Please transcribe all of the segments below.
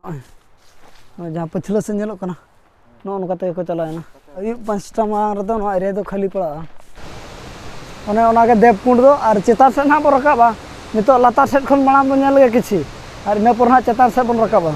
जहाँ पछला से नोक नोकाते को चलाना अयुब 5टा मांग एरिया दो खाली पड़ा ओने देवकुंड दो और चेतार से ना बो रकाबा नितो लातार सेट खन मांग बो नेल गे किछि और इना पर ना चेतार से बन रकाबा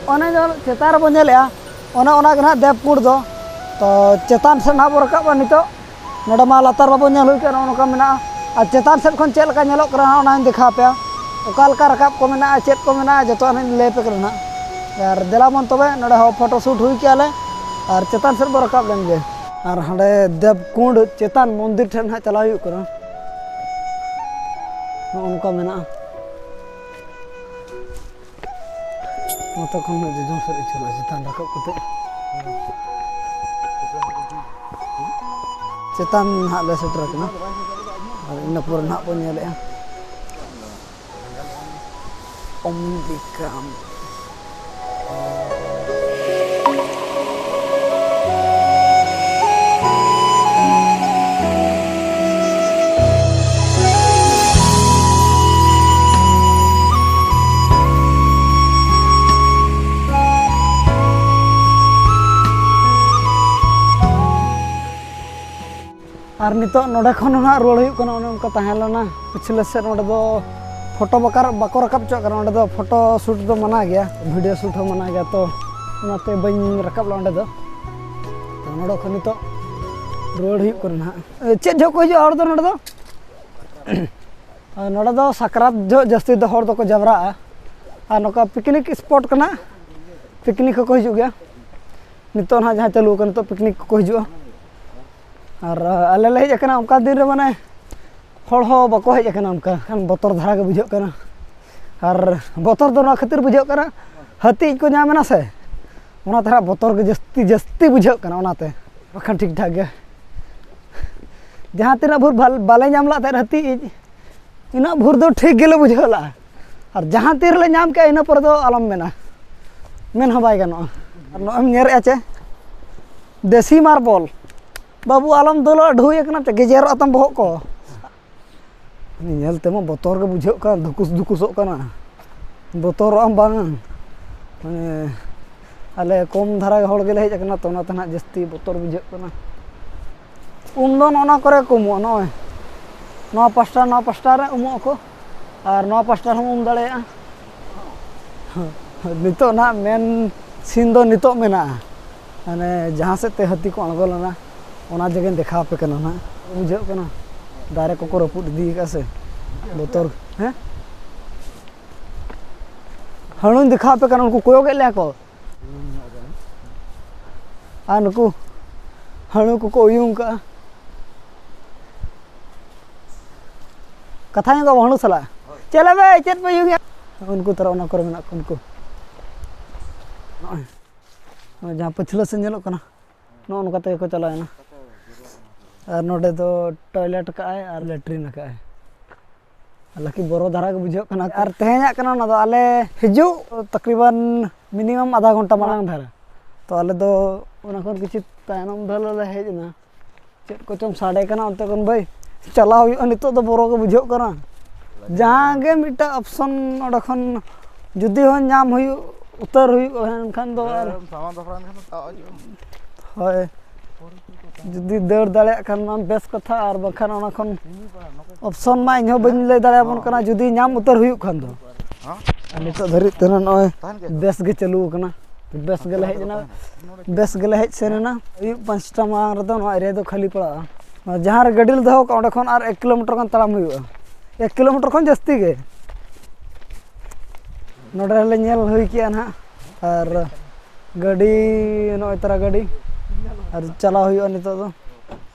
ओने जो चेतार बो नेलया ओने ओना गे ना देवकुंड दो तो चेतान से ना बो रकाबा नितो नोडे मा लातार बाबो नेल हुई काना ओनका मेना आ चेतान से खन चेल का नेलोक करा ओना देखा पे ओका लका रकाब को मेना चेत को मेना जतो आने ले पे करना यार देला मन तबे नोडे हो फोटो शूट हुई केले और चेतान से बो रकाब लेन गे और हंडे देवकुंड चेतान मंदिर ठन हा चला हुई करा ओनका मेना तो कौन जोजों से चला चेतान रकाब कते चेतान हाँ ले सेटर कना और इन पर ना बो नेले अम्बिका और नितो नोडे खन ना रोड हुई कना ओने उनका तहेलना पिछले से नोडे दो फोटो बाको रकाब चो कना ओंडे दो फोटो शूट दो मना गया वीडियो शूट हो मना गया तो उनाते बइन रकाब ओंडे दो तो नोडे खन नितो रोड हुई कना चे जो को हर दो नोडे दो सकरात जो जस्ती दो हर दो को जबरा आ नोका पिकनिक स्पॉट कना पिकनिक को हिजु गया नितो ना जहां चालू कन तो पिकनिक को हिजु और आले ले हजना उनका दिन माने हड़ हो बाको हजना उनका खान बतर धारा के बुझे कना और बतर दो ना खातिर बुझे कना हाथी को नामेना से ओना धारा बतर के जस्ती जस्ती बुझे कना ओनाते बखान ठीक ठाक गे जहां तीना भूर बाले नाम ला हाथी इना भूर दो ठीक गेले बुझेला और जहां तीर ले नाम के इना पर दो आलम मेना मेन हो बाय गनो और नोम नेर आचे देसी मार्बल बाबू आलम दो ढुई कना गेजेर आतम बहक को नेलते मा बतर के बुझे का धुकुस धुकुसो कना बतर आम बांग माने आले कम धारा हड़ गेले हेज कना तो ना जस्ती बतर बुझे कना उम दो नोना करे कुमो नय नो पास्टा रे उमो को और नो पास्टा हम उम दाड़े नितो ना मेन सीन दो नितो मेना माने जहां से ते हाथी को अणगोलना ओना जगह देखा पे कना ना बुझे कना दारे को रपुट दी का से बतर हैं हणु देखा पे कना उनको कोयो गेले को आ नुको हणु को उयुं का कथा को हणु सला चले बे चेत पे युंग उनको तरह ओना कर मेना उनको जहां पछला से नेलो कना नो नोकाते को चलाना और नोडे दो टॉयलेट का है और लेट्रिन का है हालांकि बड़ो धारा के बुझे कना और तेहना कना ना दो आले हिजु तकरीबन मिनिमम आधा घंटा मांग धारा तो आले दो ओना कोन किछि तायनम धले हेजना चेत को चम साडे कना अंते कोन भाई चला हुई नितो दो बड़ो के बुझे कना जहां गे मिटा ऑप्शन ओडा खन जुदी हो नाम हुई उतर हुई खान दो सामान दफरान खान होय जुदी दौड़ दाड़े खान मा बेस कथा और बखान ओना खन ऑप्शन मा इहो बन ले दाड़े बन कना जुदी नाम उतर हुई खान दो नितो धरि तना नय बेस गे चालू कना बेस गेले हेज सेना 5टा मांग रे दो एरिया दो खाली पड़ा जहां रे गाड़ी दो ओंडे खन और 1 किलोमीटर खन तड़ाम हुई 1 किलोमीटर खन जस्ती गे नोडे ले नेल हुई किया ना और गाड़ी नय तरा गाड़ी और चला हुई नितो दो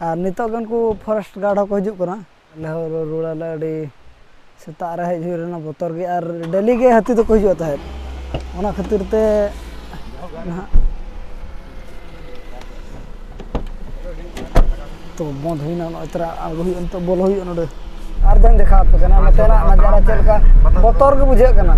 और नितो गन को फॉरेस्ट गार्ड को हिजु कना ले रोड़ा ले अडी सेता रे हेज हुई ना बतर गे और डेली गे हाथी तो को हिजु ता है ओना खातिर ते ना तो बंद हुईना इतना आगो हुई तो बोलो हुई नोडे आर दिन देखा पे कना नतेना नजारा चलका बतौर के बुझे कना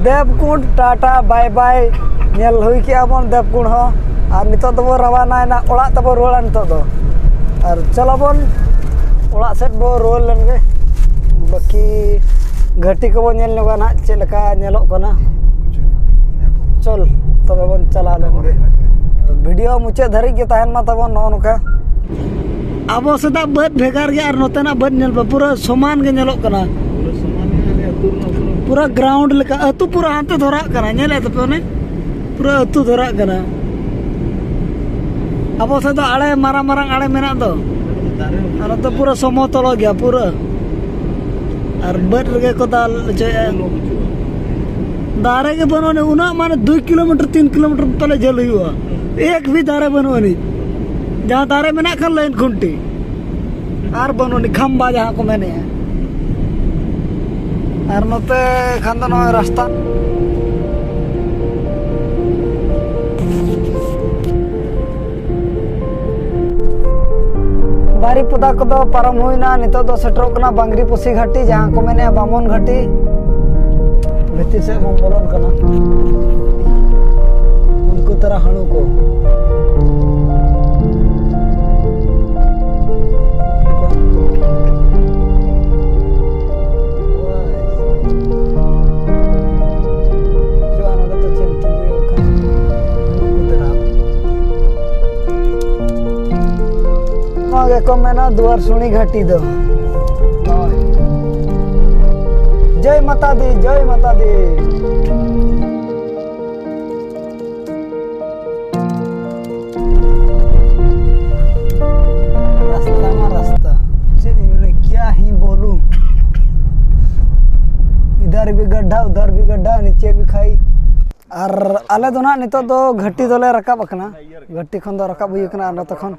देवकुंड टाटा बाय बाय नेल हुई के बन देवकुंड हो और नितो दबो रवाना ना ओड़ा तबो रोला नितो दो और चलो बन ओड़ा सेट बो रोल लेनगे बाकी घाटी को नेल नगा ना चेलका नेलो कना चल तबे बन चला लेनगे वीडियो मुचे धरी के तहन मा तबो नो नका आबो सदा बद भेगार गे और नोतेना बद नेल पूरा समान गे नेलो कना पूरा ग्राउंड लेका अतु पूरा हाथे धरा कना नेले तो ने पूरा अतु धरा कना अब से तो आड़े मारा मारा आड़े मेना दो और तो पूरा समतल गया पूरा और बट रे को दाल दारे के बनोने उना माने 2 किलोमीटर 3 किलोमीटर तले जल हुआ एक भी दारे बनोनी जहां दारे मेना कर लाइन खुंटी और बनोनी खंबा जहां को मैंने और नते खानदान रास्ता बारीपदा को पारम हुईना नितो दो सेटरों कना बांगरी पुसी घाटी जहां को मैंने बामन घाटी भीतर से हम बोलन कना उनको तरह हणु को को मैंने दुआर सुनी घाटी दो जय माता दी जय माता दी रास्ता में रास्ता मैंने क्या ही बोलूं इधर भी गड्ढा उधर भी गड्ढा नीचे भी खाई और आले दो ना नितो दो घाटी दोले रकाब अकना घाटी खन दो रकाब हुई कना न तखन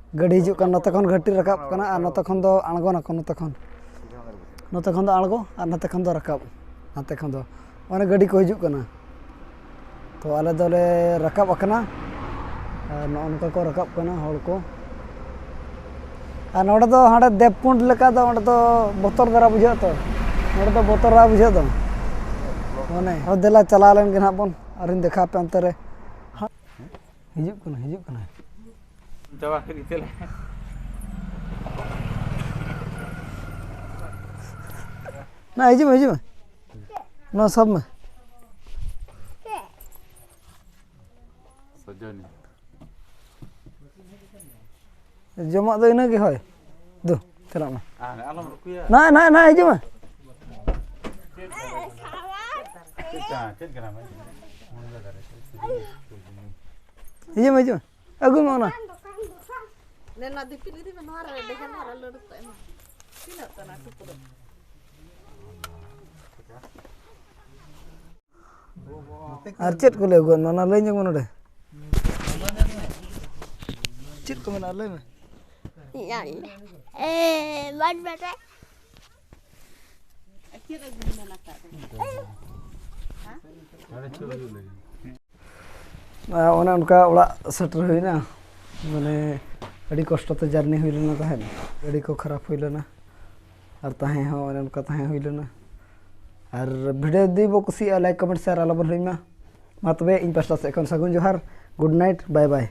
गाड़ी हजूक नते खन घाटी रकाब कना और नते खन दो आणगो ना नते खन दो आणगो और नते खन दो रकाब नते खन दो माने गाड़ी को हजूक कना तो आले दोले रकाब अकना और नौनका को रकाब कना हड़ को और नोडे दो हाडे देवकुंड लेका दो ओडे दो बोतर दरा बुझा तो नोडे दो बोतर रा बुझा दो माने हो देला चला लेन के ना बन और इन देखा पे अंतरे हजूक कना जवा करी चले ना हिजू ना सब में सजनी जमा दो इना के होय दो चला में आलम रुकिया ना हिजू में चल करा मैं हिजू में अगु में ना नेना दिपिली दी मनोरा देखन हरा लड़ता है किन होता ना टुकड़ो और चेट को ले गो ना ले जंग नोडे चेट को मेना ले में वन बेटा चेट अगु मेना का अरे चलो लगी ओना उनका ओड़ा सेटर हुईना माने अड़ी कष्ट तो जर्नी हुई लेना तहन गाड़ी को खराब हुई लेना और तहे हो उनका तहे हुई लेना और वीडियो दी बो कुसी लाइक कमेंट शेयर आला बन हुई मा तबे इन पास्टा से सगुन जोहार गुड नाइट बाय बाय।